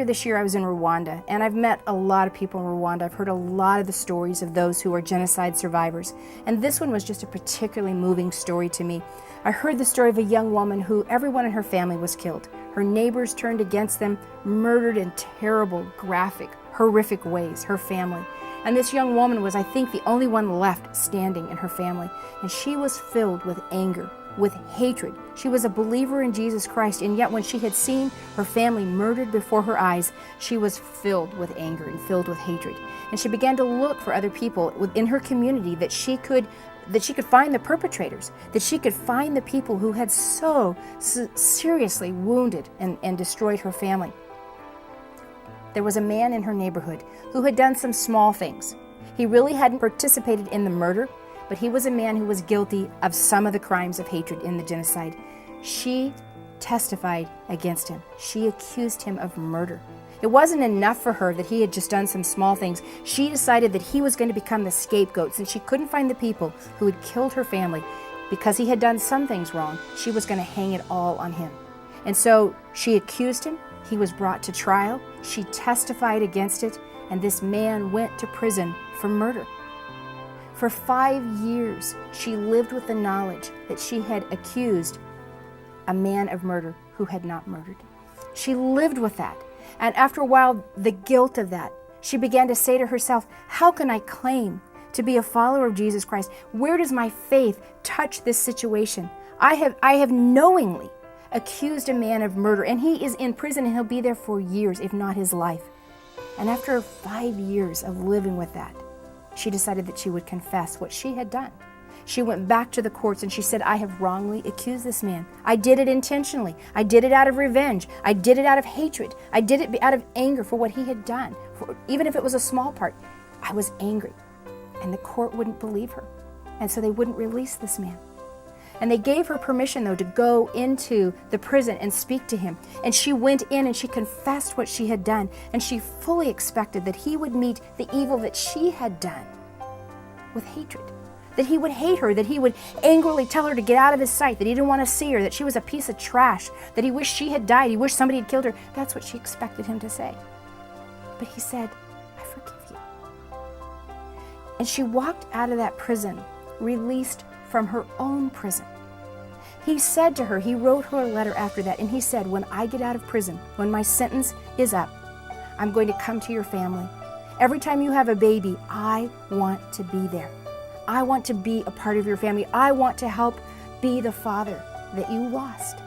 earlier this year I was in Rwanda, and I've met a lot of people in Rwanda. I've heard a lot of the stories of those who are genocide survivors, and this one was just a particularly moving story to me. I heard the story of a young woman who everyone in her family was killed. Her neighbors turned against them, murdered in terrible, graphic, horrific ways, her family. And this young woman was, I think, the only one left standing in her family, and she was filled with anger, with hatred. She was a believer in Jesus Christ, and yet when she had seen her family murdered before her eyes, she was filled with anger and filled with hatred. And she began to look for other people within her community that she could find the perpetrators, that she could find the people who had so seriously wounded and destroyed her family. There was a man in her neighborhood who had done some small things. He really hadn't participated in the murder, but he was a man who was guilty of some of the crimes of hatred in the genocide. She testified against him. She accused him of murder. It wasn't enough for her that he had just done some small things. She decided that he was going to become the scapegoat. Since she couldn't find the people who had killed her family because he had done some things wrong, she was going to hang it all on him. And so she accused him. He was brought to trial. She testified against it, and this man went to prison for murder. For 5 years, she lived with the knowledge that she had accused a man of murder who had not murdered. She lived with that. And after a while, the guilt of that, she began to say to herself, how can I claim to be a follower of Jesus Christ? Where does my faith touch this situation? I have knowingly accused a man of murder, and he is in prison, and he'll be there for years, if not his life. And after 5 years of living with that, she decided that she would confess what she had done. She went back to the courts and she said, I have wrongly accused this man. I did it intentionally. I did it out of revenge. I did it out of hatred. I did it out of anger for what he had done. Even if it was a small part, I was angry. And the court wouldn't believe her. And so they wouldn't release this man. And they gave her permission, though, to go into the prison and speak to him. And she went in and she confessed what she had done. And she fully expected that he would meet the evil that she had done with hatred. That he would hate her, that he would angrily tell her to get out of his sight, that he didn't want to see her, that she was a piece of trash, that he wished she had died, he wished somebody had killed her. That's what she expected him to say. But he said, I forgive you. And she walked out of that prison, released from her own prison. He said to her, he wrote her a letter after that, and he said, when I get out of prison, when my sentence is up, I'm going to come to your family. Every time you have a baby, I want to be there. I want to be a part of your family. I want to help be the father that you lost.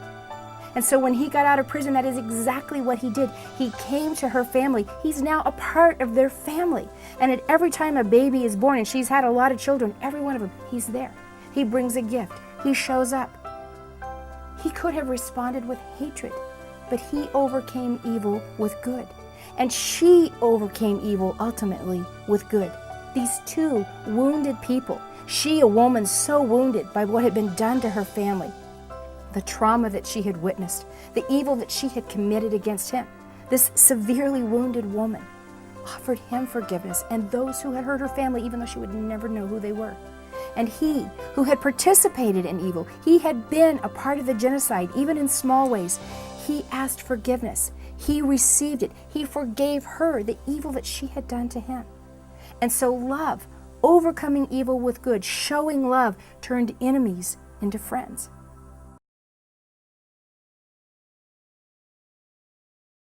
And so when he got out of prison, that is exactly what he did. He came to her family. He's now a part of their family. And at every time a baby is born, and she's had a lot of children, every one of them, he's there. He brings a gift. He shows up. He could have responded with hatred, but he overcame evil with good. And she overcame evil ultimately with good. These two wounded people, she, a woman so wounded by what had been done to her family, the trauma that she had witnessed, the evil that she had committed against him, this severely wounded woman offered him forgiveness and those who had hurt her family, even though she would never know who they were. And he, who had participated in evil, he had been a part of the genocide, even in small ways, he asked forgiveness. He received it. He forgave her the evil that she had done to him. And so love, overcoming evil with good, showing love, turned enemies into friends.